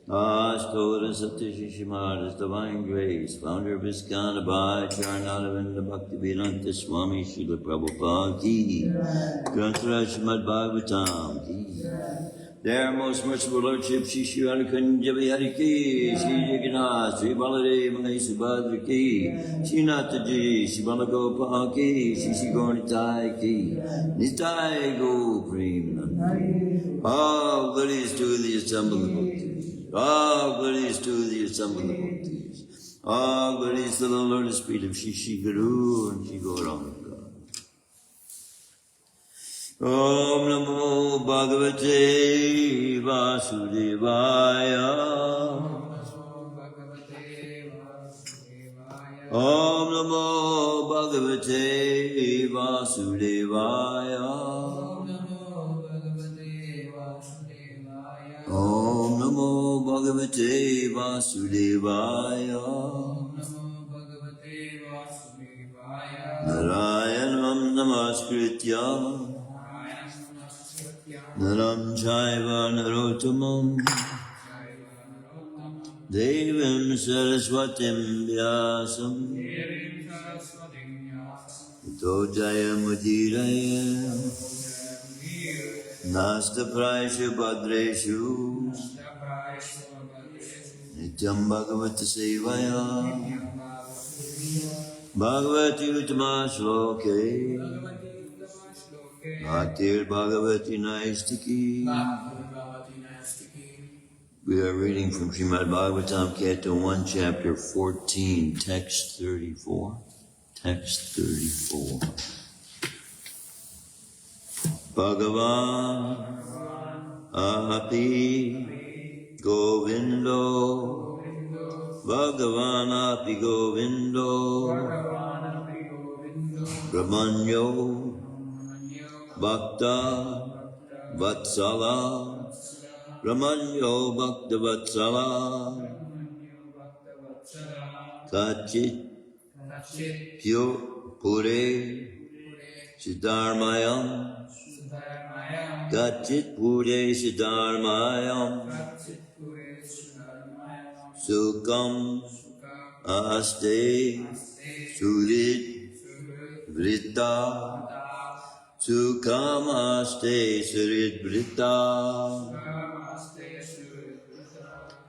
Ashtoda Satyashimaras, Divine Grace, founder of ISKCON, Abhay Charnadavinda Bhakta-Vedanta Swami Srila Prabhupada Ki, Kṛṣṇa Shrimadbhagavatam Ki. Their most merciful Lordship, Shri Shrimadbhagavatam Bihari Ki, Shri Jagannath, Shri Baladev, Mahai Subhadra Ki, Shri Nataji, Shri Balagopal Ki, Shri Gauranitai Ki, Nitai Go Premanand. All glories to the assembled devotees. All glories to the assembled devotees. All glories to the Lord and Spirit of Shri Guru and Shri Gauranga. Om Namo Bhagavate Vasudevaya. Om Namo Bhagavate Vasudevaya. Om Namo Bhagavate Vasudevaya. Narayanam Namaskritya Naram Chaiva Narottamam Devim Saraswatim Vyasam Tato Jayamudiraya Nasta Praisha Bhadreshu Nityam Bhagavata Sevaya Bhagavati Uttama Shloke Bhaktir Bhagavati Naistiki We are reading from Shrimadbhagavatam, Canto 1, Chapter 14, Text 34. Text 34. Bhagavan api Govindo, Bhagavan api Govindo, Brahmanyo Bhakta-Vatsala, Brahmanyo Bhakta-Vatsala, Kacit Pure Siddharmayam, Kacit Pure Siddharmayam, Sukham Aste Surit Vritta, Sukhamaste Surit Vritta,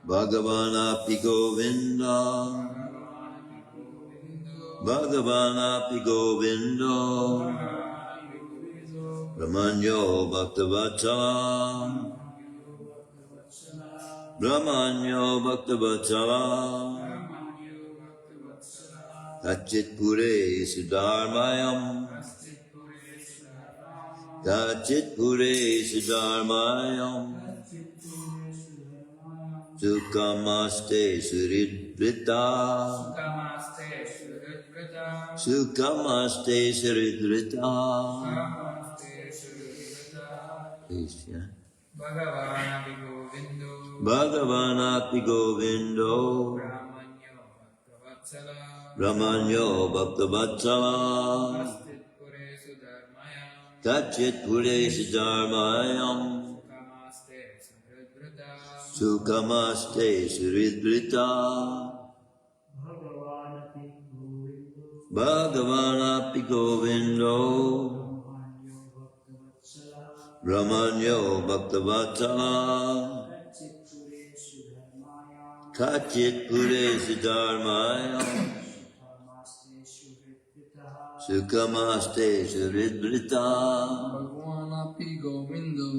Bhagavan api Govinda, Bhagavan api Govindo, Brahmanyo Bhakta-Vatsala, Brahmanyo Bhakta-Vatsala, Kacit Pure Siddharmayam, Kacit Pure Siddharmayam, Sukhamaste Surit Vritta, Sukhamaste Surit Vritta. Please, yeah. Bhagavan api Govindo, Brahmanyo Bhakta-Vatsala, Kacit Pure Siddharmayam, Sukhamaste Suridvrita, Bhagavan api Govindo, Brahmanyo Bhakta-Vatsala, Kacit Pure Siddharmayam, Sukhamaste Suridvrita, Bhagavan api Govindo,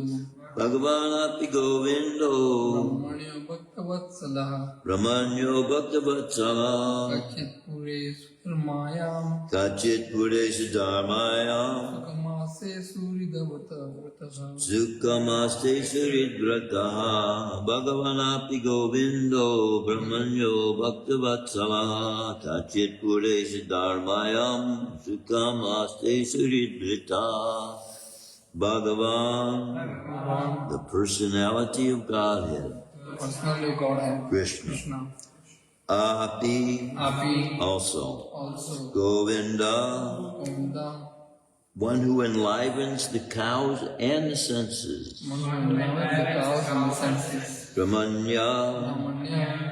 Bhagavan api Govindo, Brahmanyo Bhakta-Vatsala, Brahmanyo Bhakta-Vatsala, Kacit Pure Siddharmayam, Kacit Pure Siddharmayam, Sukhamaste Suridavata, Sukhamaste Suridvrata, Bhagavan api Govindo, Brahmanyo Bhakta-Vatsala, Kacit Pure Siddharmayam, Sukhamaste Suridvrita. Bhagavan, the personality of Godhead, personality of Godhead, Kṛṣṇa. Api, also. Govinda, one who enlivens the cows and the senses. Brahmanya,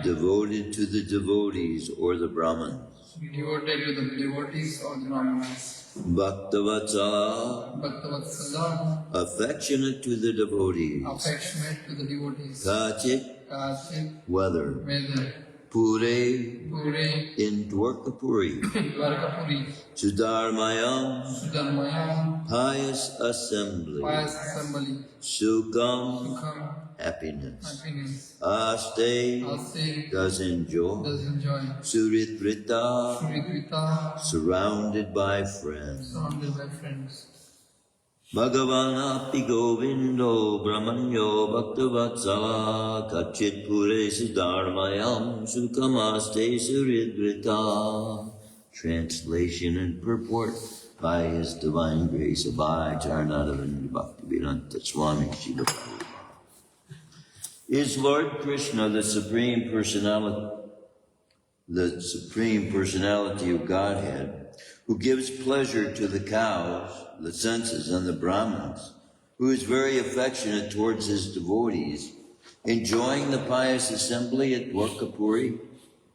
devoted to the devotees or the Brahmins. Devoted to the devotees or the Brahmanas. Bhakta-Vatsala, affectionate to the devotees. Kacit, whether. Pure, in Dwarkapuri. Siddharmayam, pious assembly. Sukham, happiness. Aste, does enjoy. Suritvrita, surrounded by friends. Bhagavan api Govindo, Brahmanyo Bhakta-Vatsala, Kacit Pure Siddharmayam, Sukhamaste Suridvrita. Translation and purport by His Divine Grace Abhai Charnadavinda Bhakti-Vedanta Swami Srila Prabhupada. Is Lord Kṛṣṇa the Supreme Personality of Godhead, who gives pleasure to the cows, the senses, and the Brahmins, who is very affectionate towards his devotees, enjoying the pious assembly at Dwarkapuri,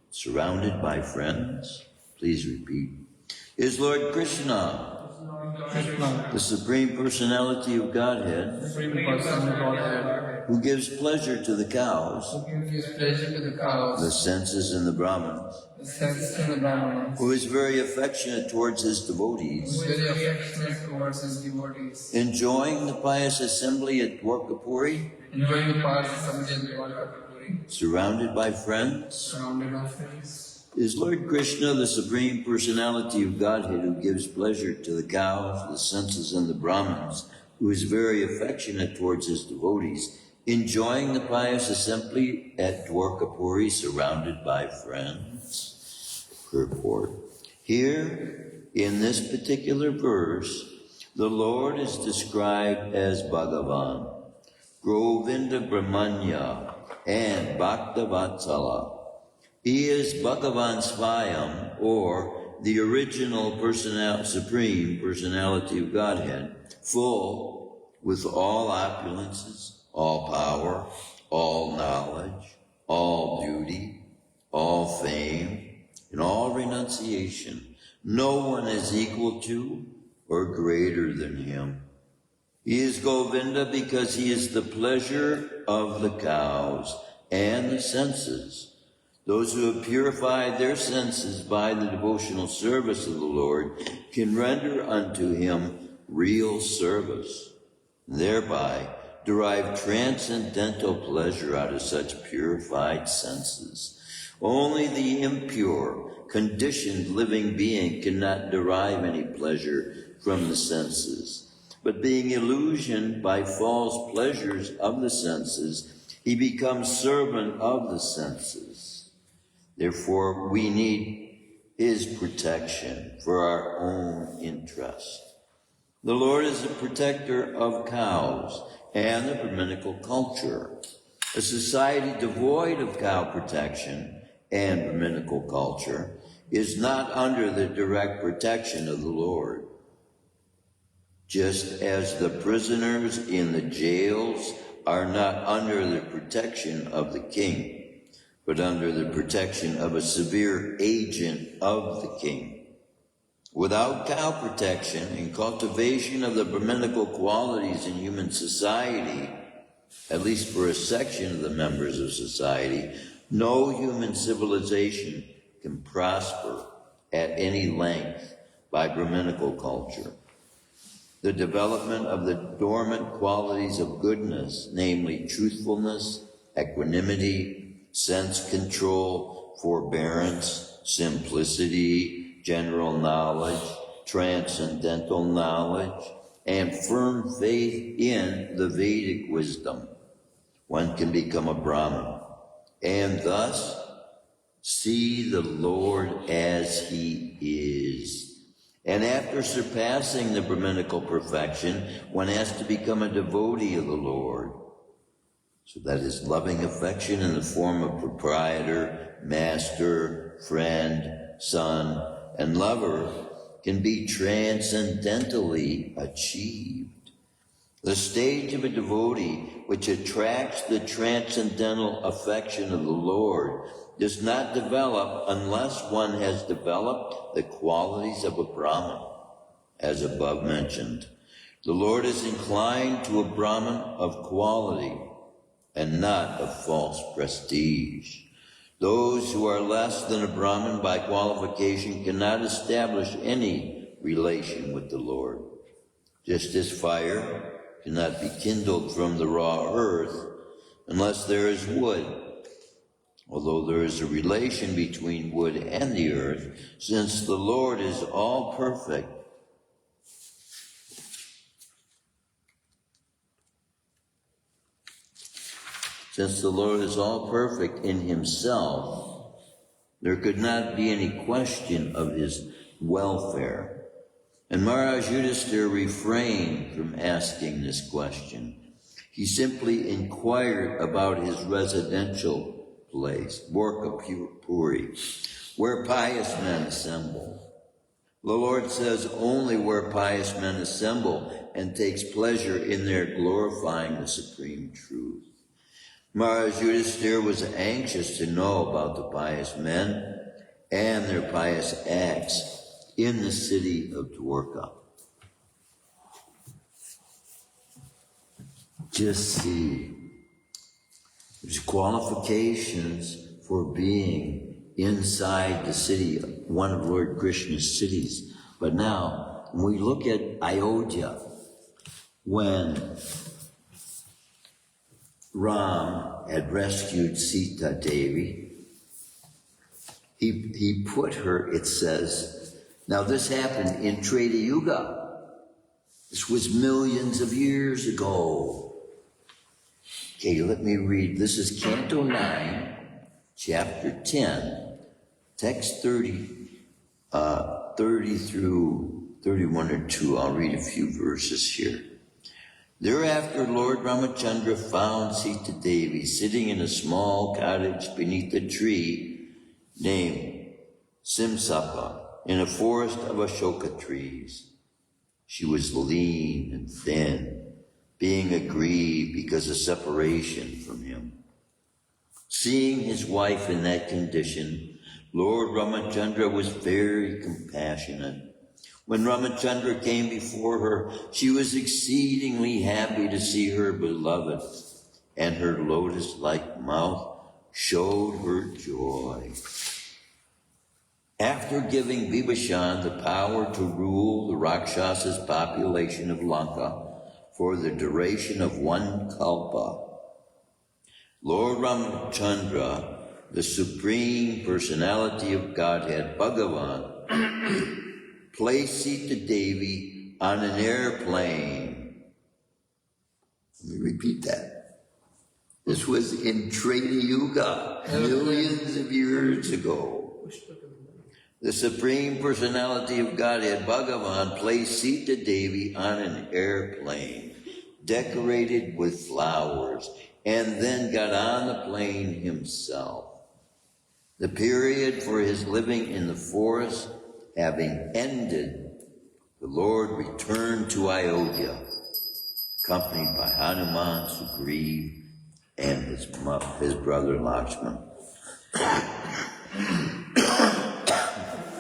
surrounded by friends? Please repeat. Is Lord Kṛṣṇa the Supreme Personality of Godhead, who gives pleasure to the cows, the senses, and the Brahmins, who is very affectionate towards his devotees, enjoying the pious assembly at Dwarkapuri, devotee, surrounded by friends. surrounded by friends. Is Lord Kṛṣṇa, the Supreme Personality of Godhead, who gives pleasure to the cows, the senses, and the Brahmins, who is very affectionate towards his devotees, enjoying the pious assembly at Dwarkapuri, surrounded by friends? Purport. Here, in this particular verse, the Lord is described as Bhagavan, Govinda Brahmanya, and Bhakta-Vatsala. He is Bhagavan Svayam, or the original Supreme Personality of Godhead, full with all opulences, all power, all knowledge, all beauty, all fame, and all renunciation. No one is equal to or greater than him. He is Govinda because he is the pleasure of the cows and the senses. Those who have purified their senses by the devotional service of the Lord can render unto him real service, and thereby derive transcendental pleasure out of such purified senses. Only the impure, conditioned living being cannot derive any pleasure from the senses. But being illusioned by false pleasures of the senses, he becomes servant of the senses. Therefore, we need his protection for our own interest. The Lord is the protector of cows and the Brahminical culture. A society devoid of cow protection and Brahminical culture is not under the direct protection of the Lord. Just as the prisoners in the jails are not under the protection of the king, but under the protection of a severe agent of the king. Without cow protection and cultivation of the Brahminical qualities in human society, at least for a section of the members of society, no human civilization can prosper at any length by Brahminical culture. The development of the dormant qualities of goodness, namely truthfulness, equanimity, sense control, forbearance, simplicity, general knowledge, transcendental knowledge, and firm faith in the Vedic wisdom, one can become a Brahmin, and thus see the Lord as he is. And after surpassing the Brahminical perfection, one has to become a devotee of the Lord, so that his loving affection in the form of proprietor, master, friend, son, and lover can be transcendentally achieved. The stage of a devotee which attracts the transcendental affection of the Lord does not develop unless one has developed the qualities of a Brahmin, as above mentioned. The Lord is inclined to a Brahmin of quality and not of false prestige. Those who are less than a Brahmin by qualification cannot establish any relation with the Lord. Just as fire cannot be kindled from the raw earth unless there is wood, although there is a relation between wood and the earth, since the Lord is all perfect. Since the Lord is all perfect in himself, there could not be any question of his welfare. And Maharaj Yudhisthira refrained from asking this question. He simply inquired about his residential place, Dwarkapuri, where pious men assemble. The Lord says only where pious men assemble and takes pleasure in their glorifying the supreme truth. Maharaj Yudhisthira was anxious to know about the pious men and their pious acts in the city of Dwarka. Just see, there's qualifications for being inside the city, one of Lord Krishna's cities. But now, when we look at Ayodhya, when Ram had rescued Sita Devi, he put her, it says, now this happened in Treta Yuga. This was millions of years ago. Okay, let me read. This is Canto 9, Chapter 10, text 30 through 31 or 2. I'll read a few verses here. Thereafter, Lord Ramachandra found Sita Devi sitting in a small cottage beneath a tree named Simsapa in a forest of Ashoka trees. She was lean and thin, being aggrieved because of separation from him. Seeing his wife in that condition, Lord Ramachandra was very compassionate. When Ramachandra came before her, she was exceedingly happy to see her beloved, and her lotus-like mouth showed her joy. After giving Vibhishan the power to rule the Rakshas's population of Lanka for the duration of 1 kalpa, Lord Ramachandra, the Supreme Personality of Godhead, Bhagavan, placed Sita Devi on an airplane. Let me repeat that. This was in Treta Yuga, millions of years ago. The Supreme Personality of Godhead, Bhagavan, placed Sita Devi on an airplane decorated with flowers, and then got on the plane himself. The period for his living in the forest having ended, the Lord returned to Ayodhya, accompanied by Hanuman, Sugriva, and his brother Lakshman.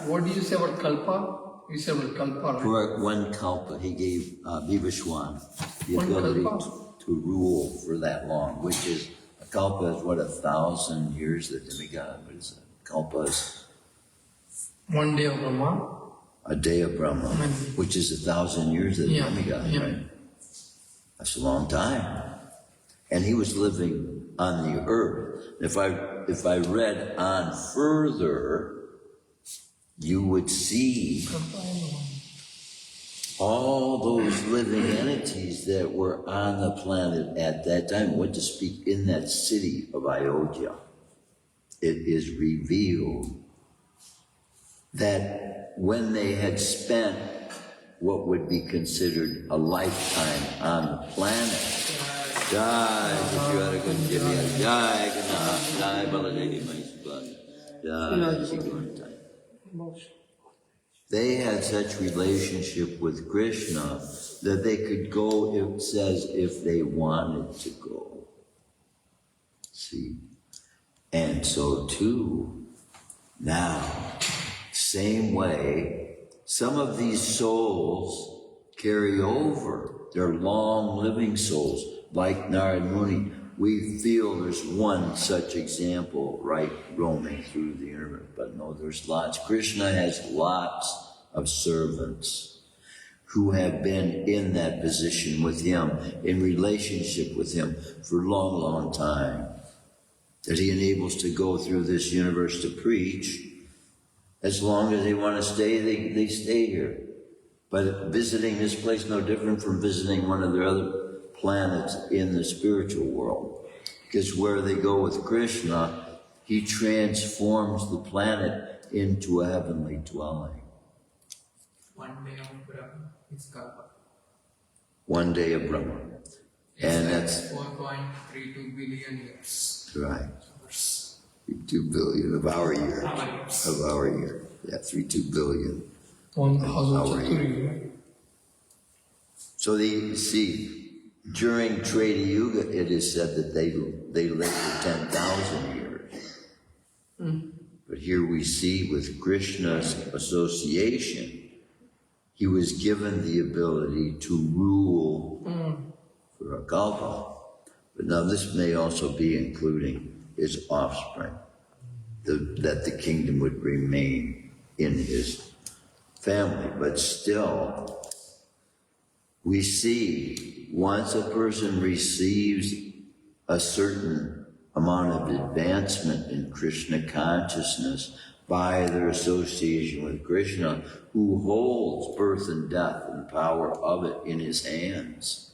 What did you say about kalpa? You said about kalpa, right? For 1 kalpa, he gave Vibhishan the 1 ability kalpa? to rule for that long, which is, a kalpa is what, 1,000 years, the demigod, what is it? Kalpa is 1 day of Brahma. a day of Brahma, which is 1,000 years of the demigod, right? That's a long time. And he was living on the earth. If I read on further, you would see all those living entities that were on the planet at that time, went to speak in that city of Ayodhya. It is revealed that when they had spent what would be considered a lifetime on the planet, they had such relationship with Kṛṣṇa that they could go, it says, if they wanted to go. See? And so too, now, same way, some of these souls carry over, they're long living souls, like Narad Muni. We feel there's one such example, right, roaming through the universe, but no, there's lots. Kṛṣṇa has lots of servants who have been in that position with him, in relationship with him for a long, long time, that he enables to go through this universe to preach. As long as they want to stay, they stay here. But visiting this place no different from visiting one of their other planets in the spiritual world. Because where they go with Kṛṣṇa, he transforms the planet into a heavenly dwelling. 1 day of Brahma is kalpa. 1 day of Brahma. And that's 4.32 billion years. right. 32 billion of our year. Of our year. Yeah, 32 billion. 1,000 Chaturi, right? So see, during Treta Yuga, it is said that they lived for 10,000 years. But here we see with Krishna's association, he was given the ability to rule for a kalpa. But now this may also be including his offspring, that the kingdom would remain in his family. But still, we see once a person receives a certain amount of advancement in Krishna consciousness by their association with Kṛṣṇa, who holds birth and death and power of it in his hands.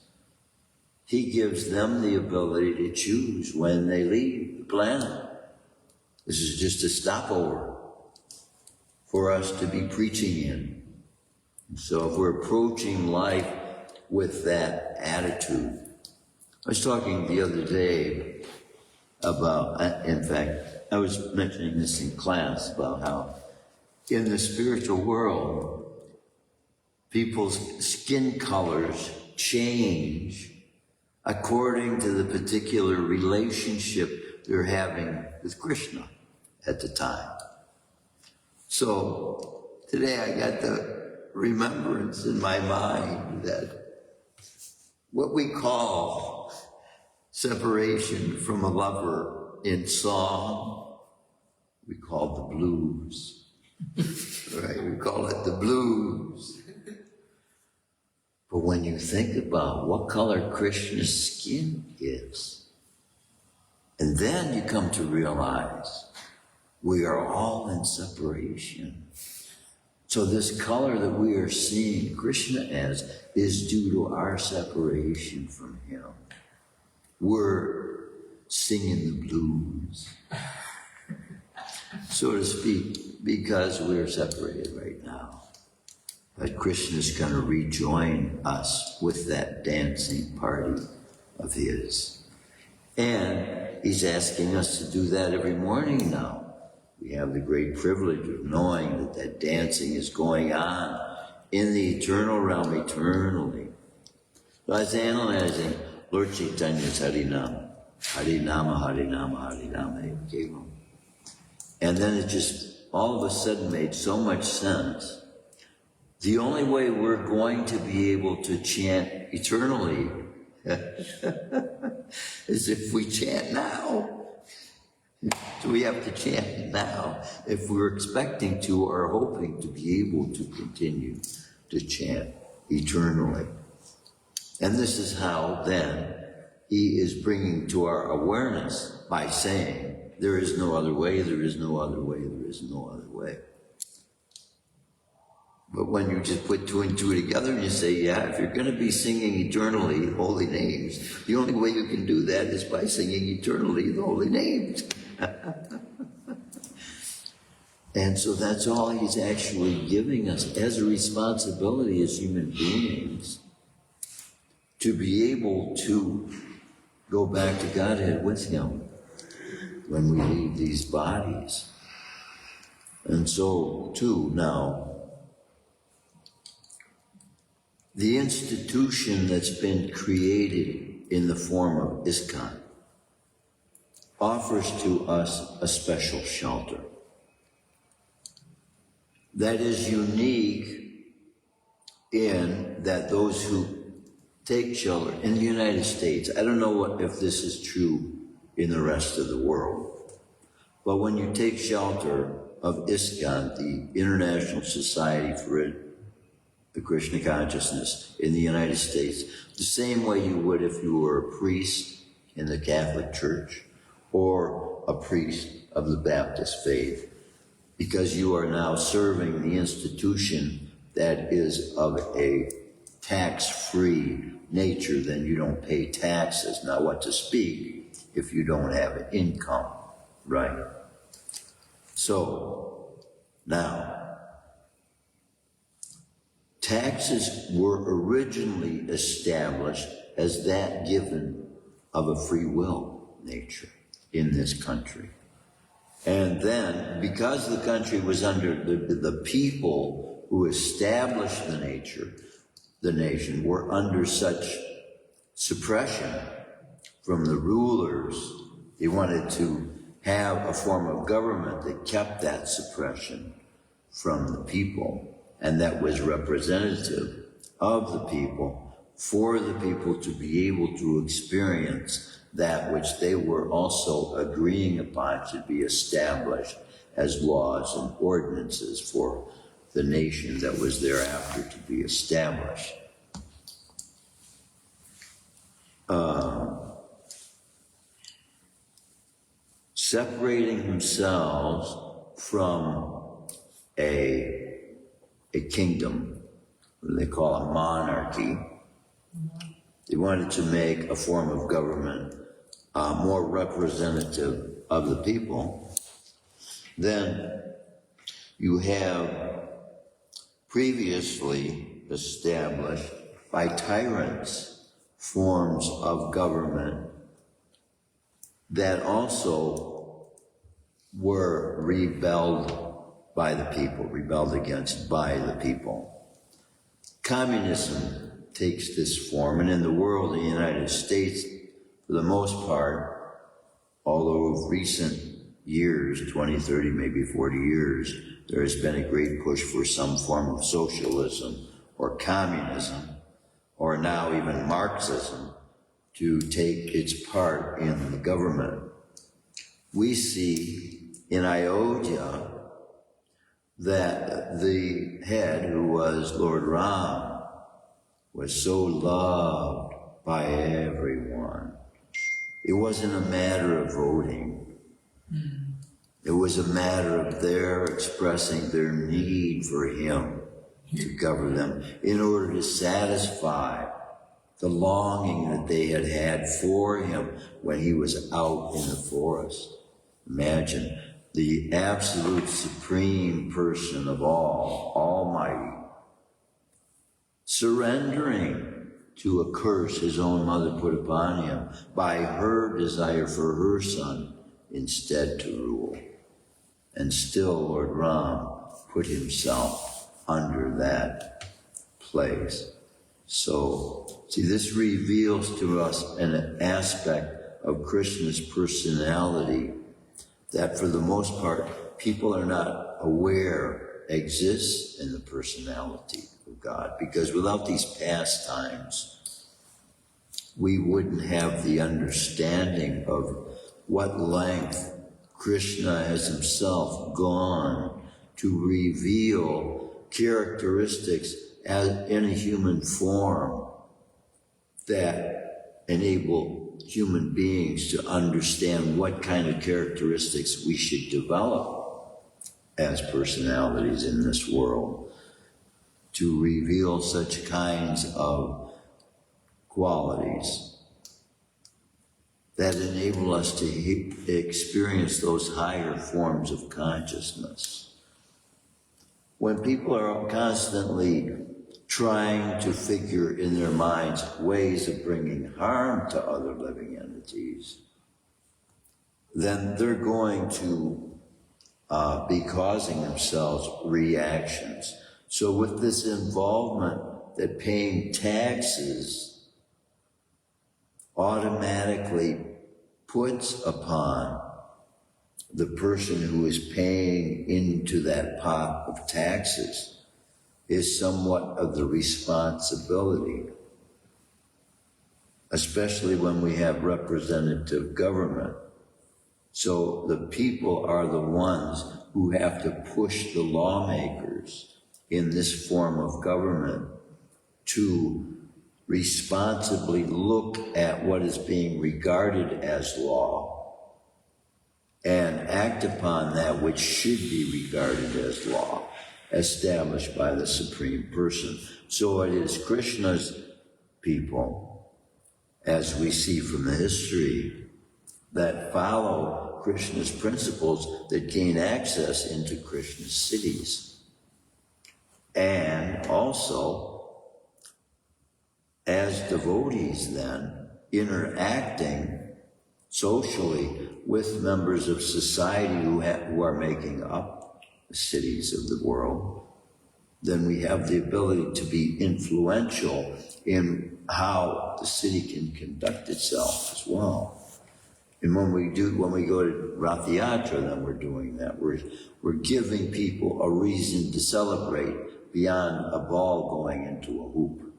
He gives them the ability to choose when they leave the planet. This is just a stopover for us to be preaching in. And so if we're approaching life with that attitude, I was talking the other day about, in fact, I was mentioning this in class about how in the spiritual world, people's skin colors change according to the particular relationship they're having with Kṛṣṇa at the time. So today I got the remembrance in my mind that what we call separation from a lover in song, we call the blues. Right? We call it the blues. But when you think about what color Krishna's skin is, and then you come to realize we are all in separation. So this color that we are seeing Kṛṣṇa as is due to our separation from him. We're singing the blues, so to speak, because we're separated right now. But Kṛṣṇa's going to rejoin us with that dancing party of his. And he's asking us to do that every morning now. We have the great privilege of knowing that that dancing is going on in the eternal realm eternally. So I was analyzing Lord Chaitanya's Harinama. Harinama, Harinama, Harinama, Kevam. And then it just all of a sudden made so much sense. The only way we're going to be able to chant eternally is if we chant now. So we have to chant now if we're expecting to or hoping to be able to continue to chant eternally. And this is how then he is bringing to our awareness by saying, there is no other way, there is no other way, there is no other way. But when you just put two and two together and you say, yeah, if you're going to be singing eternally the holy names, the only way you can do that is by singing eternally the holy names. And so that's all he's actually giving us as a responsibility as human beings, to be able to go back to Godhead with him when we leave these bodies. And so, too, now, the institution that's been created in the form of ISKCON offers to us a special shelter that is unique in that those who take shelter in the United States, I don't know if this is true in the rest of the world, but when you take shelter of ISKCON, the International Society for the Krishna Consciousness in the United States, the same way you would if you were a priest in the Catholic Church or a priest of the Baptist faith, because you are now serving the institution that is of a tax-free nature, then you don't pay taxes. Now what to speak if you don't have an income, right? So, now, taxes were originally established as that given of a free will nature in this country. And then, because the country was under the people who established the nation were under such suppression from the rulers, they wanted to have a form of government that kept that suppression from the people, and that was representative of the people, for the people to be able to experience that which they were also agreeing upon should be established as laws and ordinances for the nation that was thereafter to be established. separating themselves from a kingdom, what they call a monarchy. They wanted to make a form of government more representative of the people. Then you have previously established by tyrants forms of government that also were rebelled by the people, rebelled against by the people. Communism takes this form, and in the world, in the United States, for the most part, although of recent years, 20, 30, maybe 40 years, there has been a great push for some form of socialism or communism, or now even Marxism, to take its part in the government. We see in Ayodhya that the head, who was Lord Ram, was so loved by everyone. It wasn't a matter of voting. It was a matter of their expressing their need for him to govern them in order to satisfy the longing that they had had for him when he was out in the forest. Imagine the absolute supreme person of all, Almighty, surrendering to a curse his own mother put upon him by her desire for her son instead to rule. And still Lord Ram put himself under that place. So, see, this reveals to us an aspect of Kṛṣṇa's personality that for the most part people are not aware exists in the personality of God. Because without these pastimes, we wouldn't have the understanding of what length Kṛṣṇa has himself gone to reveal characteristics as in a human form that enable human beings to understand what kind of characteristics we should develop as personalities in this world, to reveal such kinds of qualities that enable us to experience those higher forms of consciousness. When people are constantly trying to figure in their minds ways of bringing harm to other living entities, then they're going to be causing themselves reactions. So with this involvement that paying taxes automatically puts upon the person who is paying into that pot of taxes is somewhat of the responsibility, especially when we have representative government. So the people are the ones who have to push the lawmakers in this form of government to responsibly look at what is being regarded as law and act upon that which should be regarded as law, established by the Supreme Person. So it is Kṛṣṇa's people, as we see from the history, that follow Kṛṣṇa's principles that gain access into Kṛṣṇa's cities. And also, as devotees then, interacting socially with members of society who are making up the cities of the world, then we have the ability to be influential in how the city can conduct itself as well. And when we go to Rath Yatra, then we're doing that. We're giving people a reason to celebrate beyond a ball going into a hoop,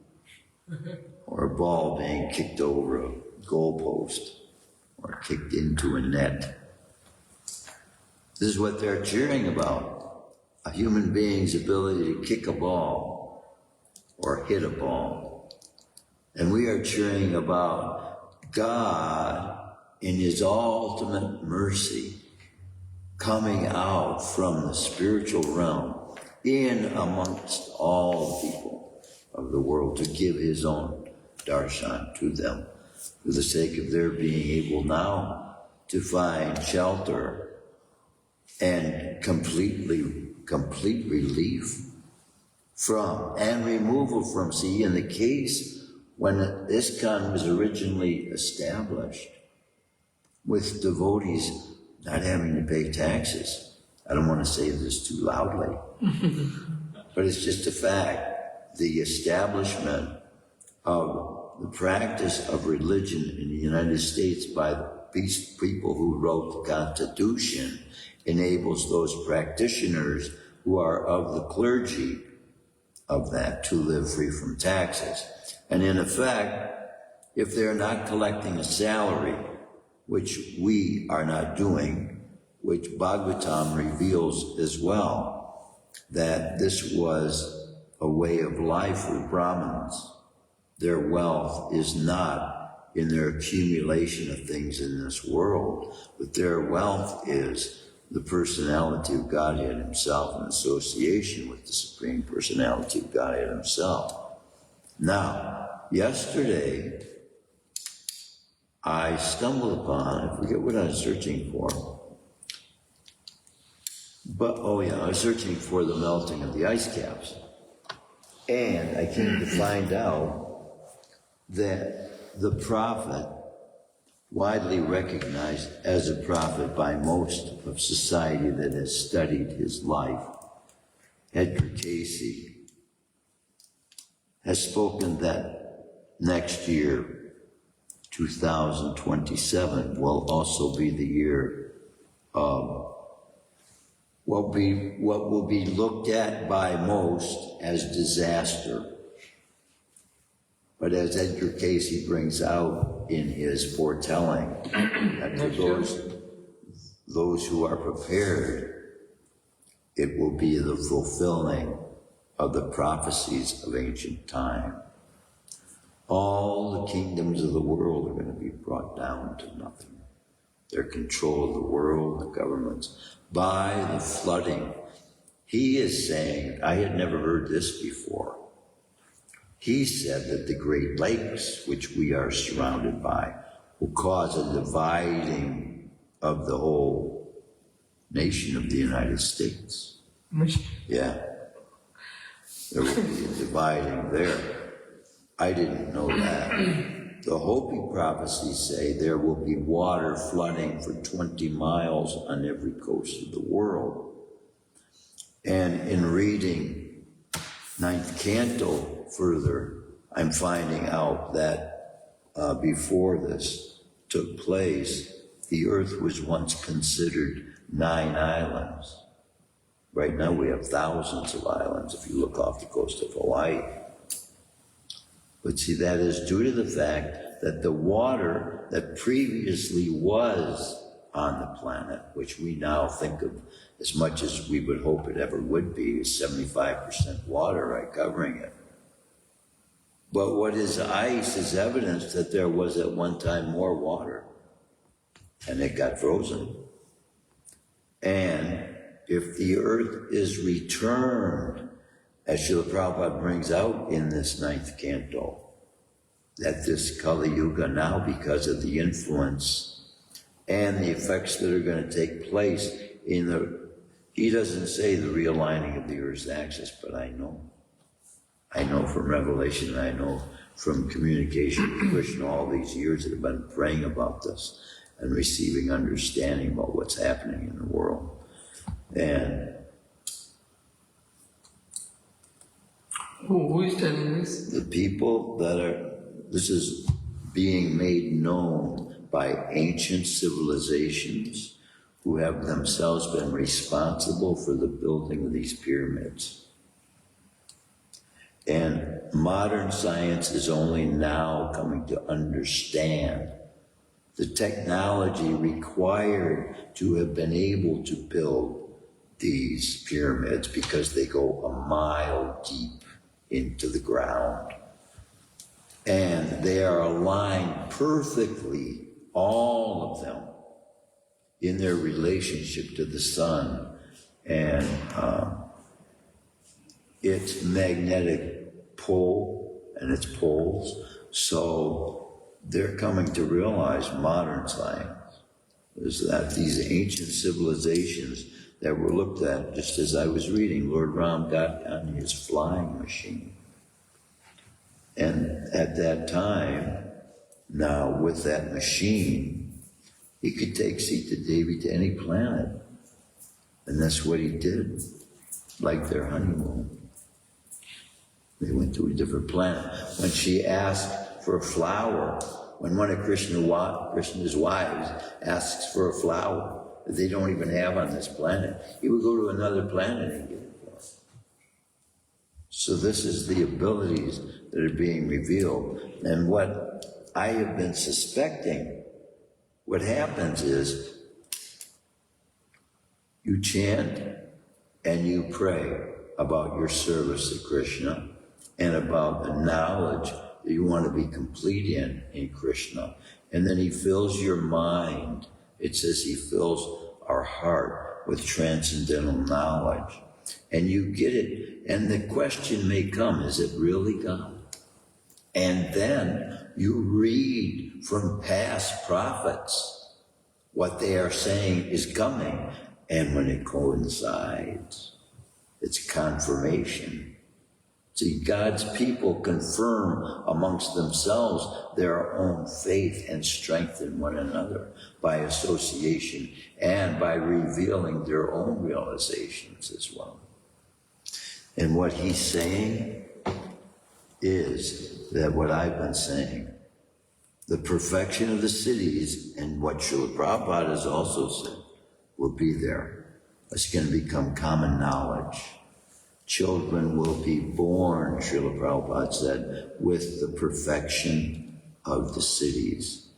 or a ball being kicked over a goalpost, or kicked into a net. This is what they're cheering about, a human being's ability to kick a ball or hit a ball. And we are cheering about God in his ultimate mercy coming out from the spiritual realm in amongst all people of the world to give his own darshan to them for the sake of their being able now to find shelter and complete relief from and removal from. See, in the case when ISKCON was originally established with devotees not having to pay taxes, I don't want to say this too loudly, but it's just a fact. The establishment of the practice of religion in the United States by the people who wrote the Constitution enables those practitioners who are of the clergy of that to live free from taxes. And in effect, if they're not collecting a salary, which we are not doing, which Bhagavatam reveals as well, that this was a way of life for Brahmins. Their wealth is not in their accumulation of things in this world, but their wealth is the personality of Godhead himself in association with the Supreme Personality of Godhead himself. Now, yesterday, I stumbled upon, I forget what I was searching for, but, I was searching for the melting of the ice caps. And I came to find out that the prophet, widely recognized as a prophet by most of society that has studied his life, Edgar Cayce, has spoken that next year, 2027, will also be the year of what will be looked at by most as disaster. But as Edgar Cayce brings out in his foretelling, that for those who are prepared, it will be the fulfilling of the prophecies of ancient time. All the kingdoms of the world are going to be brought down to nothing. Their control of the world, the governments, by the flooding. He is saying, I had never heard this before. He said that the Great Lakes, which we are surrounded by, will cause a dividing of the whole nation of the United States. Yeah. There will be a dividing there. I didn't know that. The Hopi prophecies say there will be water flooding for 20 miles on every coast of the world. And in reading 9th Canto further, I'm finding out that before this took place, the earth was once considered 9 islands. Right now we have thousands of islands if you look off the coast of Hawaii. But see, that is due to the fact that the water that previously was on the planet, which we now think of as much as we would hope it ever would be, is 75% water, right, covering it. But what is ice is evidence that there was at one time more water, and it got frozen. And if the earth is returned, as Srila Prabhupada brings out in this 9th canto, that this Kali Yuga now, because of the influence and the effects that are going to take place in he doesn't say the realigning of the earth's axis, but I know from revelation, I know from communication with Kṛṣṇa all these years that have been praying about this and receiving understanding about what's happening in the world. And who is telling this? the people this is being made known by ancient civilizations who have themselves been responsible for the building of these pyramids. And modern science is only now coming to understand the technology required to have been able to build these pyramids, because they go a mile deep into the ground. And they are aligned perfectly, all of them, in their relationship to the sun and its magnetic pull and its poles. So they're coming to realize, modern science, is that these ancient civilizations that were looked at, just as I was reading, Lord Ram got on his flying machine. And at that time, now with that machine, he could take Sita Devi to any planet. And that's what he did, like their honeymoon. They went to a different planet. When she asked for a flower, when one of Krishna's wives asks for a flower that they don't even have on this planet, he would go to another planet and get it for her. So this is the abilities that are being revealed. And what I have been suspecting, what happens is you chant and you pray about your service to Krishna and about the knowledge that you want to be complete in Krishna. And then he fills your mind. It says he fills our heart with transcendental knowledge. And you get it. And the question may come, is it really God? And then you read from past prophets what they are saying is coming. And when it coincides, it's confirmation. See, God's people confirm amongst themselves their own faith and strengthen one another by association and by revealing their own realizations as well. And what he's saying is that what I've been saying, the perfection of the cities, and what Srila Prabhupada has also said, will be there. It's going to become common knowledge. Children will be born, Srila Prabhupada said, with the perfection of the cities.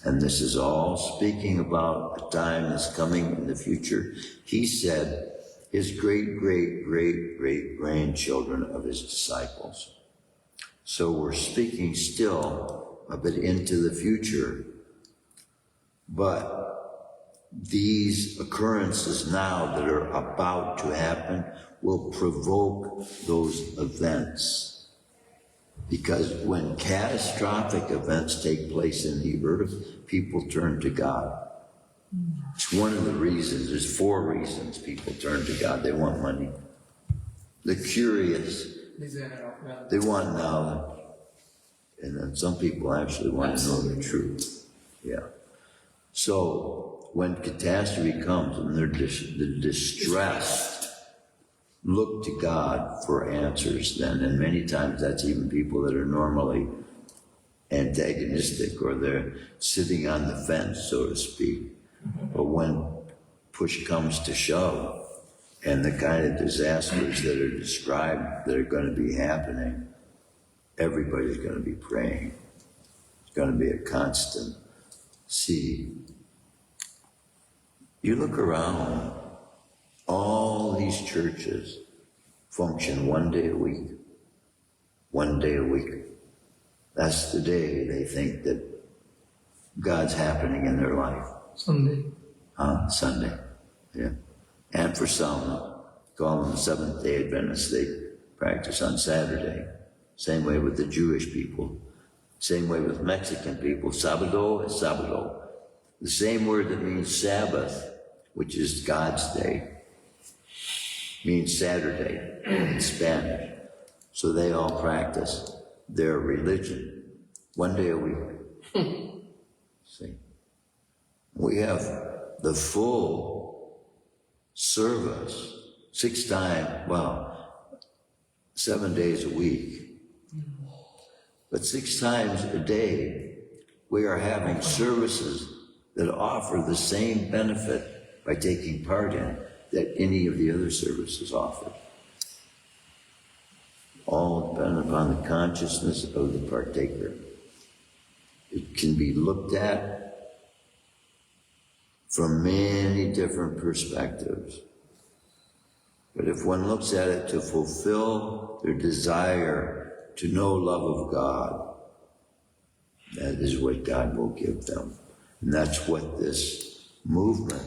And this is all speaking about a time that's coming in the future. He said his great-great-great-great-grandchildren of his disciples. So we're speaking still a bit into the future. But these occurrences now that are about to happen will provoke those events. Because when catastrophic events take place in the earth, people turn to God. It's one of the reasons, there's 4 reasons people turn to God. They want money. They're curious. They want knowledge. And then some people actually want to know the truth. Yeah. So when catastrophe comes and they're distressed, look to God for answers then. And many times that's even people that are normally antagonistic or they're sitting on the fence, so to speak. But when push comes to shove and the kind of disasters that are described that are going to be happening, everybody's going to be praying. It's going to be a constant. See, you look around, all these churches function 1 day a week. 1 day a week. That's the day they think that God's happening in their life. Sunday. Sunday. Yeah. And for some, call them the Seventh-day Adventists, they practice on Saturday. Same way with the Jewish people. Same way with Mexican people. Sábado is sábado. The same word that means Sabbath, which is God's day, means Saturday in Spanish. So they all practice their religion 1 day a week. See? We have the full service 7 days a week. But 6 times a day, we are having services that offer the same benefit by taking part in that any of the other services offer. All dependent upon the consciousness of the partaker. It can be looked at from many different perspectives. But if one looks at it to fulfill their desire to know love of God, that is what God will give them. And that's what this movement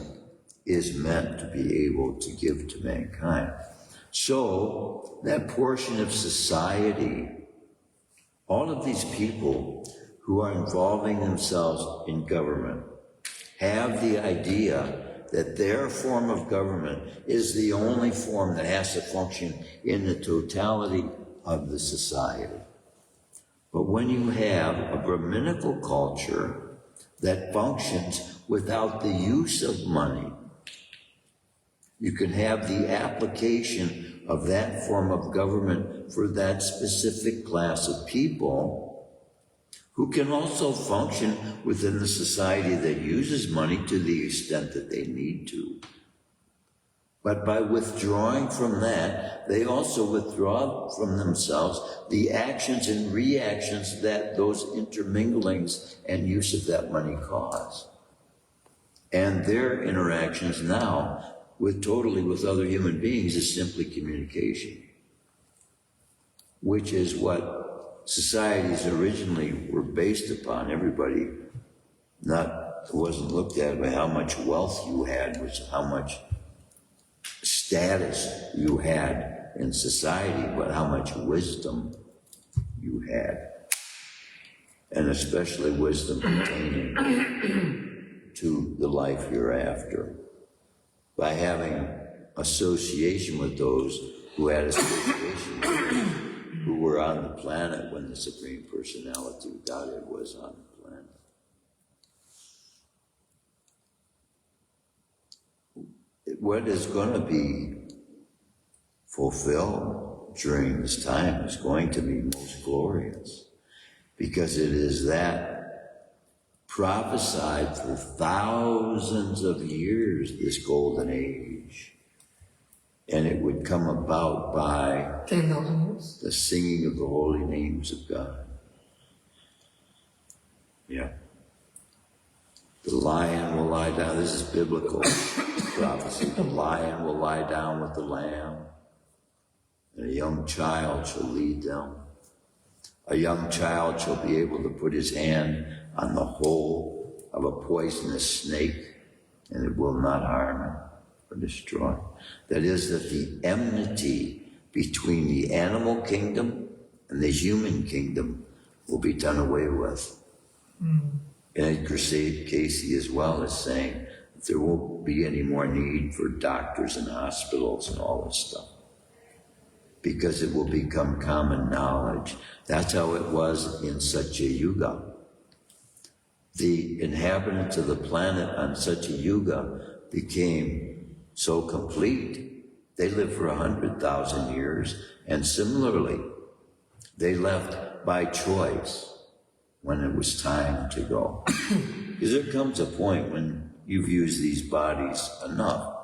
is meant to be able to give to mankind. So that portion of society, all of these people who are involving themselves in government have the idea that their form of government is the only form that has to function in the totality of the society. But when you have a Brahminical culture that functions without the use of money, you can have the application of that form of government for that specific class of people who can also function within the society that uses money to the extent that they need to. But by withdrawing from that, they also withdraw from themselves the actions and reactions that those interminglings and use of that money cause. And their interactions now with other human beings is simply communication, which is what societies originally were based upon. Everybody wasn't looked at by how much wealth you had, was how much status you had in society, but how much wisdom you had, and especially wisdom pertaining to the life hereafter. By having association with those who had association with those who were on the planet when the Supreme Personality of Godhead was on the planet. What is going to be fulfilled during this time is going to be most glorious, because it is that prophesied for thousands of years, this golden age. And it would come about by 10,000 years. The singing of the holy names of God. Yeah. The lion will lie down. This is biblical prophecy. The lion will lie down with the lamb, and a young child shall lead them. A young child shall be able to put his hand on the hole of a poisonous snake, and it will not harm him or destroy. That is, that the enmity between the animal kingdom and the human kingdom will be done away with. And Casey as well is saying that there won't be any more need for doctors and hospitals and all this stuff, because it will become common knowledge. That's how it was in Satya Yuga. The inhabitants of the planet on Satya Yuga became so complete, they lived for 100,000 years, and similarly, they left by choice when it was time to go. Because there comes a point when you've used these bodies enough,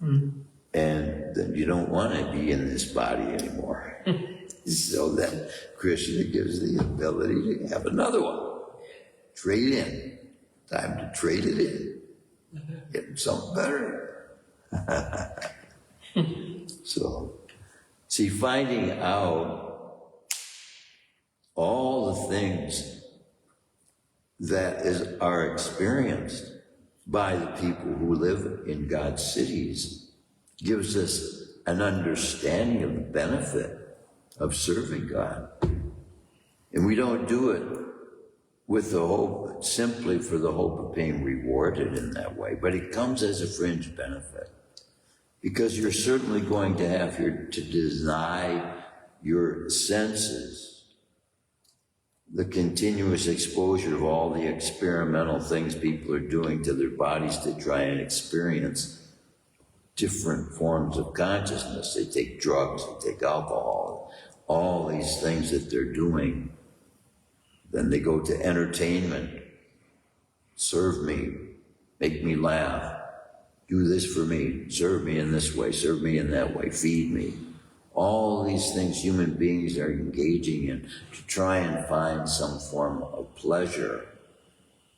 and then you don't want to be in this body anymore. So then Kṛṣṇa gives the ability to have another one. Trade in. Time to trade it in. Get something better. So, see, finding out all the things that are experienced by the people who live in God's cities gives us an understanding of the benefit of serving God. And we don't do it with the hope, simply for the hope of being rewarded in that way, but it comes as a fringe benefit. Because you're certainly going to have to deny your senses the continuous exposure of all the experimental things people are doing to their bodies to try and experience different forms of consciousness. They take drugs, they take alcohol, all these things that they're doing. Then they go to entertainment. Serve me, make me laugh, do this for me, serve me in this way, serve me in that way, feed me. All these things human beings are engaging in to try and find some form of pleasure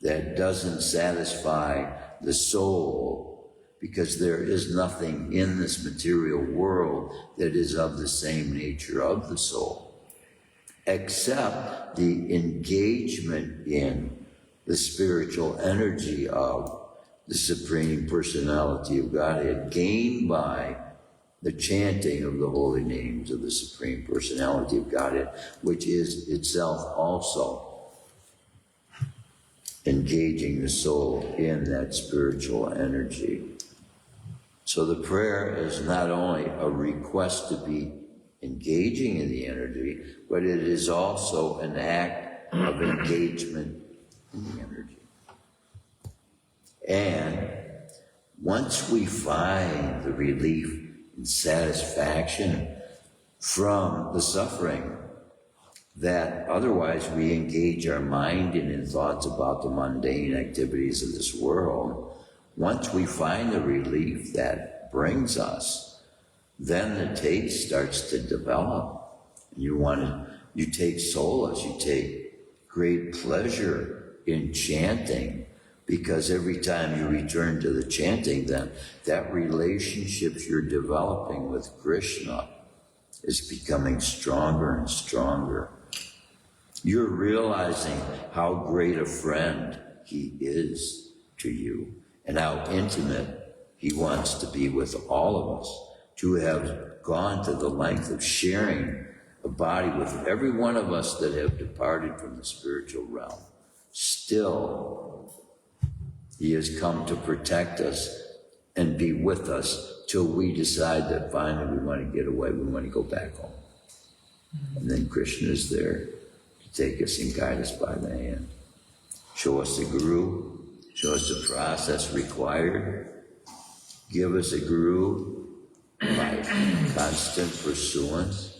that doesn't satisfy the soul, because there is nothing in this material world that is of the same nature of the soul, except the engagement in the spiritual energy of the Supreme Personality of Godhead, gained by the chanting of the holy names of the Supreme Personality of Godhead, which is itself also engaging the soul in that spiritual energy. So the prayer is not only a request to be engaging in the energy, but it is also an act of engagement in the energy. And once we find the relief and satisfaction from the suffering that otherwise we engage our mind in thoughts about the mundane activities of this world, once we find the relief that brings us, then the taste starts to develop. You take solace, you take great pleasure in chanting, because every time you return to the chanting, then that relationship you're developing with Kṛṣṇa is becoming stronger and stronger. You're realizing how great a friend he is to you and how intimate he wants to be with all of us, to have gone to the length of sharing a body with every one of us that have departed from the spiritual realm. Still, he has come to protect us and be with us till we decide that finally we want to get away, we want to go back home. And then Kṛṣṇa is there to take us and guide us by the hand. Show us the Guru, show us the process required, give us a Guru by constant pursuance,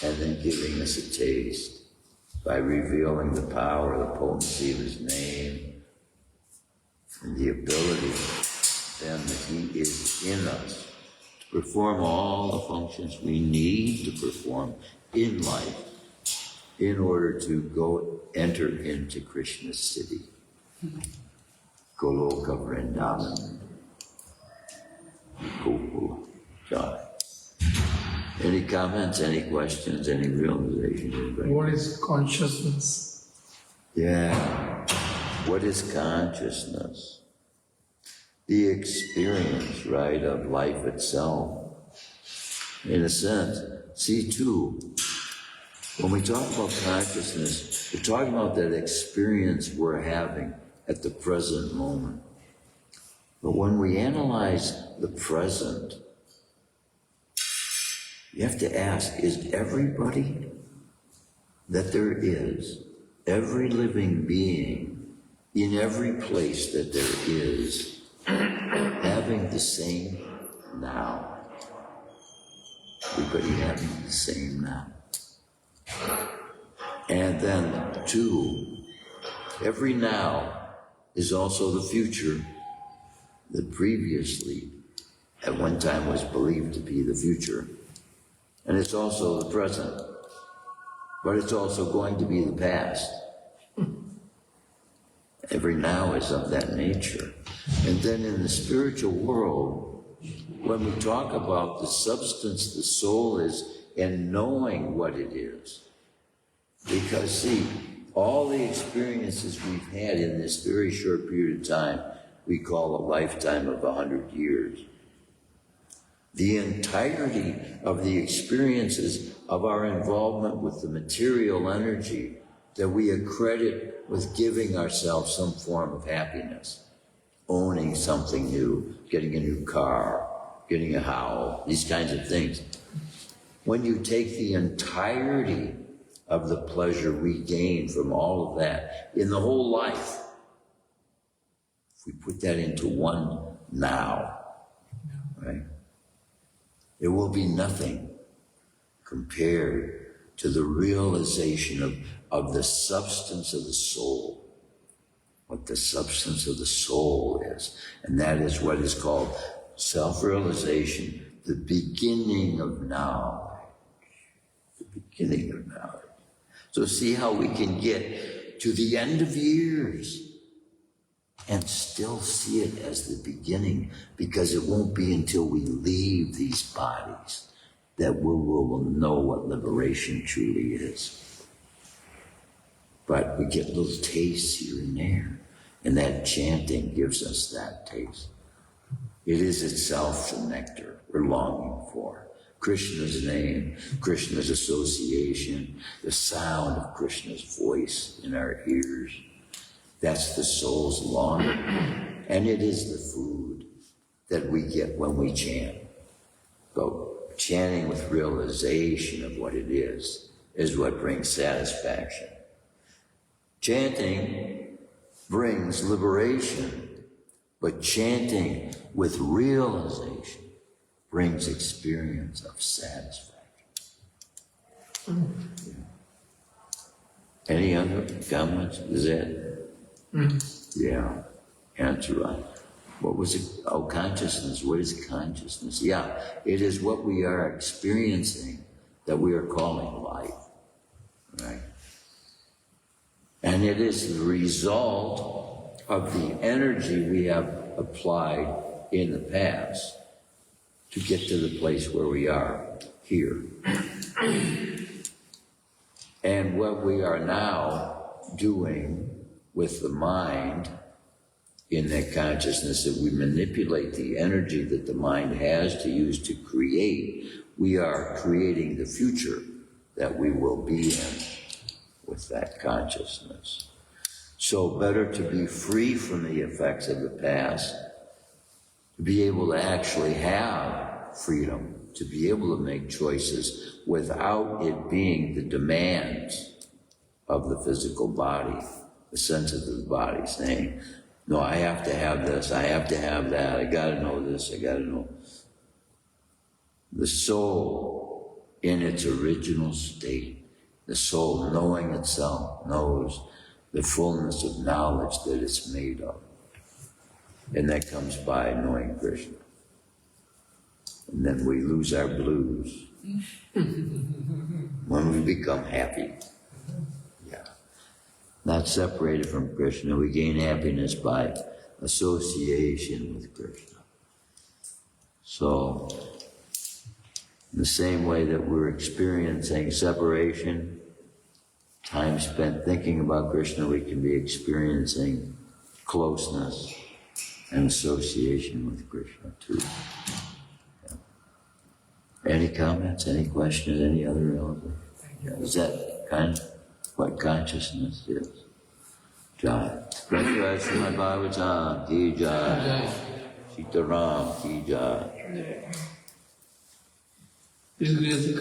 and then giving us a taste by revealing the power, the potency of his name, and the ability then that he is in us to perform all the functions we need to perform in life in order to enter into Krishna's city. Goloka Vrindavan, Gokula Jai. Any comments, any questions, any realizations? Anybody? What is consciousness? Yeah. What is consciousness? The experience, right, of life itself. In a sense, see too, when we talk about consciousness, we're talking about that experience we're having at the present moment. But when we analyze the present, you have to ask, is everybody that there is, every living being, in every place that there is, having the same now? Everybody having the same now. And then, two, every now is also the future that previously, at one time, was believed to be the future. And it's also the present, but it's also going to be the past. Every now is of that nature. And then in the spiritual world, when we talk about the substance the soul is and knowing what it is, because see, all the experiences we've had in this very short period of time, we call a lifetime of 100 years. The entirety of the experiences of our involvement with the material energy that we accredit with giving ourselves some form of happiness, owning something new, getting a new car, getting a house, these kinds of things. When you take the entirety of the pleasure we gain from all of that in the whole life, if we put that into one now, right? It will be nothing compared to the realization of the substance of the soul, what the substance of the soul is. And that is what is called self-realization, the beginning of knowledge. The beginning of knowledge. So see how we can get to the end of years and still see it as the beginning, because it won't be until we leave these bodies that we will know what liberation truly is. But we get little tastes here and there. And that chanting gives us that taste. It is itself the nectar we're longing for. Krishna's name, Krishna's association, the sound of Krishna's voice in our ears. That's the soul's longing. And it is the food that we get when we chant. But chanting with realization of what it is what brings satisfaction. Chanting brings liberation, but chanting with realization brings experience of satisfaction. Yeah. Any other comments? Is that? Yeah, answer right. What was it? Oh, consciousness. What is consciousness? Yeah, it is what we are experiencing that we are calling life, right? And it is the result of the energy we have applied in the past to get to the place where we are here. And what we are now doing with the mind in that consciousness, that we manipulate the energy that the mind has to use to create, we are creating the future that we will be in with that consciousness. So better to be free from the effects of the past, to be able to actually have freedom, to be able to make choices without it being the demands of the physical body, the senses of the body saying, no, I have to have this, I have to have that, I gotta know this, I gotta know. The soul in its original state, the soul knowing itself, knows the fullness of knowledge that it's made of. And that comes by knowing Krishna. And then we lose our blues when we become happy. Yeah. Not separated from Krishna, we gain happiness by association with Krishna. So, in the same way that we're experiencing separation, time spent thinking about Krishna, we can be experiencing closeness and association with Krishna too. Yeah. Any comments, any questions, any other relevant? Is that what consciousness is? Jai. Shrimadbhagavatam ki jai. Sitaram ki jai. Is the